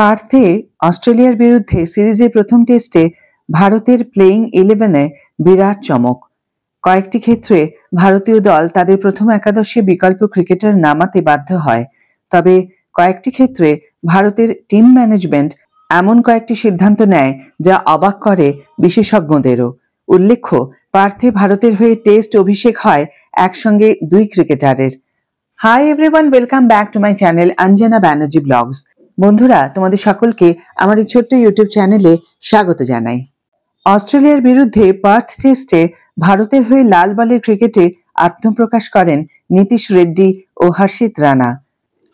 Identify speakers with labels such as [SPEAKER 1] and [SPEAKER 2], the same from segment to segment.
[SPEAKER 1] পার্থে অস্ট্রেলিয়ার বিরুদ্ধে সিরিজের প্রথম টেস্টে ভারতের প্লেইং 11-এ বিরাট চমক। কয়েকটি ক্ষেত্রে ভারতীয় দল তাদের প্রথম একাদশে বিকল্প ক্রিকেটার নামাতে বাধ্য হয়, তবে কয়েকটি ক্ষেত্রে ভারতের টিম ম্যানেজমেন্ট এমন কয়েকটি সিদ্ধান্ত নেয় যা অবাক করে বিশেষজ্ঞদেরও। উল্লেখ্য, পার্থে ভারতের হয়ে টেস্ট অভিষেক হয় একসঙ্গে দুই ক্রিকেটারের। Hi everyone, welcome back to my channel Anjana Banerjee blogs. বন্ধুরা, তোমাদের সকলকে আমার এই ছোট্ট ইউটিউব চ্যানেলে স্বাগত জানাই। অস্ট্রেলিয়ার বিরুদ্ধে পার্থ টেস্টে ভারতের হয়ে লাল বলের ক্রিকেটে আত্মপ্রকাশ করেন নীতিশ রেড্ডি ও হর্ষিত রানা।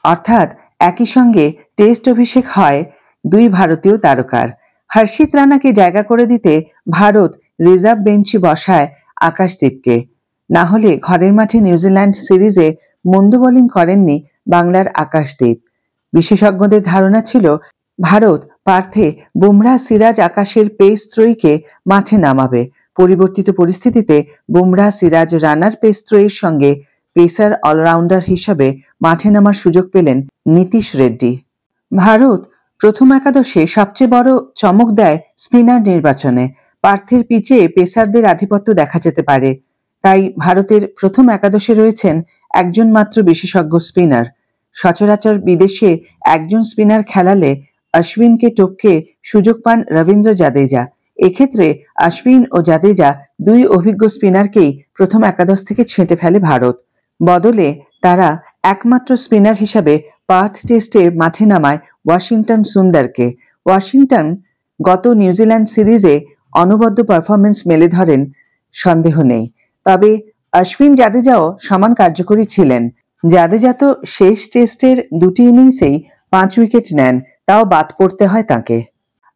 [SPEAKER 1] অর্থাৎ একই সঙ্গে টেস্ট অভিষেক হয় দুই ভারতীয় তারকার। হর্ষিত রানাকে জায়গা করে দিতে ভারত রিজার্ভ বেঞ্চে বসায় আকাশদীপকে। না হলে ঘরের মাঠে নিউজিল্যান্ড সিরিজে মন্দ বোলিং করেননি বাংলার আকাশদীপ। বিশেষজ্ঞদের ধারণা ছিল ভারত পার্থে বুমরা সিরাজ আকাশের পেস ত্রয়ীকে মাঠে নামাবে। পরিবর্তিত পরিস্থিতিতে বুমরা সিরাজ রানার পেস ত্রয়ীর সঙ্গে পেসার অলরাউন্ডার হিসাবে মাঠে নামার সুযোগ পেলেন নীতিশ রেড্ডি। ভারত প্রথম একাদশে সবচেয়ে বড় চমক দেয় স্পিনার নির্বাচনে। পার্থের পিচে পেসারদের আধিপত্য দেখা যেতে পারে, তাই ভারতের প্রথম একাদশে রয়েছেন একজন মাত্র বিশেষজ্ঞ স্পিনার। সচরাচর বিদেশে একজন স্পিনার খেলালে অশ্বিনকে টপকে সুযোগ পান রবীন্দ্র জাদেজা। এক্ষেত্রে অশ্বিন ও জাদেজা দুই অভিজ্ঞ স্পিনারকেই প্রথম একাদশ থেকে ছেঁটে ফেলে ভারত। বদলে তারা একমাত্র স্পিনার হিসাবে পার্থ টেস্টে মাঠে নামায় ওয়াশিংটন সুন্দরকে। ওয়াশিংটন গত নিউজিল্যান্ড সিরিজে অনবদ্য পারফরমেন্স মেলে ধরেন, সন্দেহ নেই, তবে অশ্বিন জাদেজাও সমান কার্যকরী ছিলেন। জাদেজা তো শেষ টেস্টের দুটি ইনিংসেই 5 উইকেট নেন, তাও বাদ পড়তে হয় তাকে।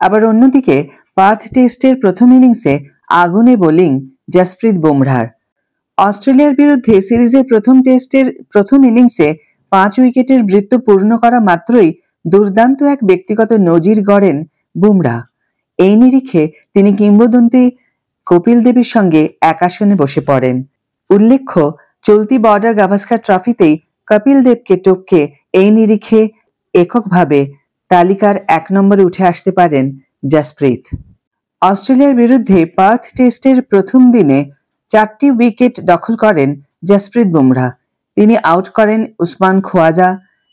[SPEAKER 1] আবার অন্যদিকে পার্থ টেস্টের প্রথম ইনিংসে আগুনে বোলিং জসপ্রীত বুমরার। অস্ট্রেলিয়ার বিরুদ্ধে সিরিজের প্রথম টেস্টের প্রথম ইনিংসে 5 উইকেটের বৃত্ত পূর্ণ করা মাত্রই দুর্দান্ত এক ব্যক্তিগত নজির গড়েন বুমরা। এই নিরিখে তিনি কিংবদন্তি কপিল দেবের সঙ্গে এক আসনে বসে পড়েন। উল্লেখ্য, চলতি বর্ডার গাভাস্কার ট্রফিতেই কপিল দেবকে টপকে এই নিরিখে এককভাবে তালিকার 1 নম্বরে উঠে আসতে পারেন জসপ্রীত। অস্ট্রেলিয়ার বিরুদ্ধে পার্থ টেস্টের প্রথম দিনে 4টি উইকেট দখল করেন জসপ্রীত বুমরা। তিনি আউট করেন Usman Khawaja,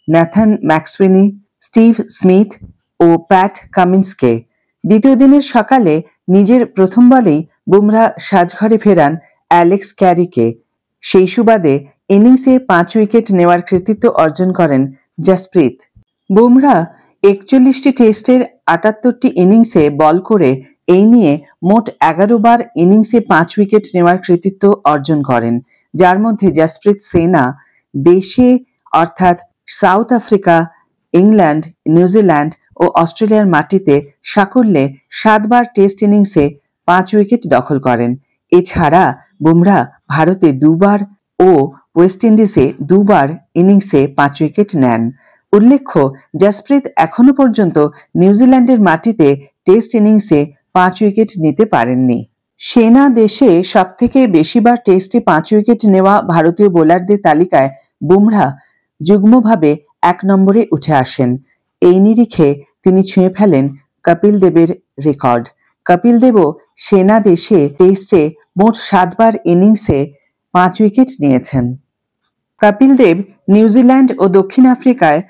[SPEAKER 1] Nathan McSweeney, Steve Smith ও প্যাট কামিন্সকে। দ্বিতীয় দিনের সকালে নিজের প্রথম বলেই বুমরা সাজঘরে ফেরান অ্যালেক্স ক্যারিকে। সেই সুবাদে ইনিংসে 5 উইকেট নেওয়ার কৃতিত্ব অর্জন করেন জসপ্রীত। বুমরা 41টি টেস্টের 78টি ইনিংসে বল করে এই নিয়ে মোট 11 বার ইনিংসে 5 উইকেট নেওয়ার কৃতিত্ব অর্জন করেন, যার মধ্যে জসপ্রীত সেনা দেশে অর্থাৎ সাউথ আফ্রিকা, ইংল্যান্ড, নিউজিল্যান্ড ও অস্ট্রেলিয়ার মাটিতে সাকল্যে 7 বার টেস্ট ইনিংসে 5 উইকেট দখল করেন। এছাড়া বুমরা ভারতে 2 বার ও ওয়েস্ট ইন্ডিজে 2 বার ইনিংসে 5 উইকেট নেন। উল্লেখ্য, জসপ্রীত এখনো পর্যন্ত নিউজিল্যান্ডের মাটিতে টেস্ট ইনিংসে 5 উইকেট নিতে পারেননি। সেনা দেশে সবথেকে বেশিবার টেস্টে 5 উইকেট নেওয়া ভারতীয় বোলারদের তালিকায় বুমরা যুগ্মভাবে 1 নম্বরে উঠে আসেন। এই নিরিখে তিনি ছুঁয়ে ফেলেন কপিল দেবের রেকর্ড। কপিল দেবও সেনা দেশে টেস্টে মোট 7 বার ইনিংসে 5 উইকেট নিয়েছেন। কপিল দেব নিউজিল্যান্ড ও দক্ষিণ আফ্রিকায়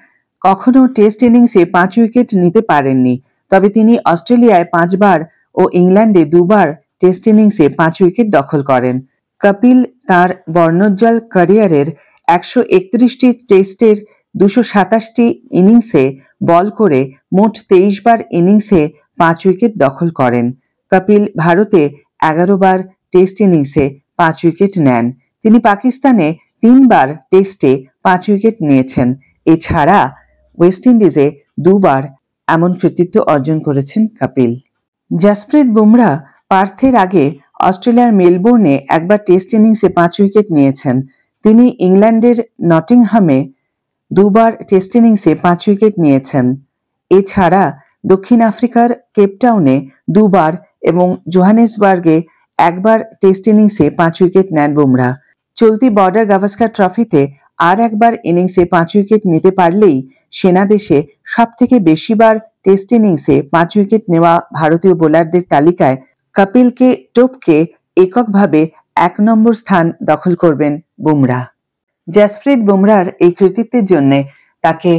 [SPEAKER 1] কখনো টেস্ট ইনিংসে 5 উইকেট নিতে পারেননি, তবে তিনি অস্ট্রেলিয়ায় 5 বার ও ইংল্যান্ডে 2 বার টেস্ট ইনিংসে 5 উইকেট দখল করেন। কপিল তাঁর বর্ণোজ্জ্বল ক্যারিয়ারের 131টি টেস্টের 227টি ইনিংসে বল করে মোট 23 বার ইনিংসে 5 উইকেট দখল করেন। কপিল ভারতে 11 বার টেস্ট ইনিংসে 5 উইকেট নেন। তিনি পাকিস্তানে 3 বার টেস্টে 5 উইকেট নিয়েছেন। এছাড়া ওয়েস্ট ইন্ডিজে 2 বার এমন কৃতিত্ব অর্জন করেছেন কপিল। জসপ্রীত বুমরা পার্থের আগে অস্ট্রেলিয়ার মেলবোর্নে একবার টেস্ট ইনিংসে 5 উইকেট নিয়েছেন। তিনি ইংল্যান্ডের নটিংহামে 2 বার টেস্ট ইনিংসে 5 উইকেট নিয়েছেন। এছাড়া দক্ষিণ আফ্রিকার কেপটাউনে 2 বার এবং জোহানেসবার্গে 1 বার টেস্ট ইনিংসে 5 উইকেট নেন বুমরা। চলতি বর্ডার গাভাস্কার ট্রফিতে আর একবার ইনিংসে 5 উইকেট নিতে পারলেই সেনাদেশে সবথেকে বেশিবার টেস্ট ইনিংসে 5 উইকেট নেওয়া ভারতীয় বোলারদের তালিকায় কপিলকে টপকে এককভাবে 1 নম্বর স্থান দখল করবেন বুমরাহ। জসপ্রীত বুমরাহর এই কৃতিত্বের জন্য তাকে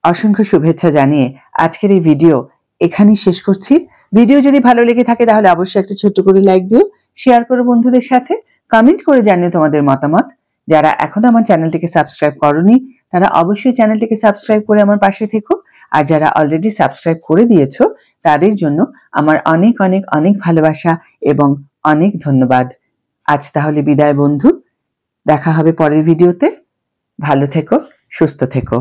[SPEAKER 1] অসংখ্য শুভেচ্ছা জানিয়ে আজকের এই ভিডিও এখানেই শেষ করছি। ভিডিও যদি ভালো লেগে থাকে তাহলে অবশ্যই একটা ছোট্ট করে লাইক দিও, শেয়ার করো বন্ধুদের সাথে, কমেন্ট করে জানিও তোমাদের মতামত। যারা এখনো আমার চ্যানেলটিকে সাবস্ক্রাইব করোনি তারা অবশ্যই চ্যানেলটিকে সাবস্ক্রাইব করে আমার পাশে থেকো, আর যারা অলরেডি সাবস্ক্রাইব করে দিয়েছো তাদের জন্য আমার অনেক অনেক অনেক ভালোবাসা এবং অনেক ধন্যবাদ। আজ তাহলে বিদায় বন্ধু, দেখা হবে পরের ভিডিওতে। ভালো থেকো, সুস্থ থেকো।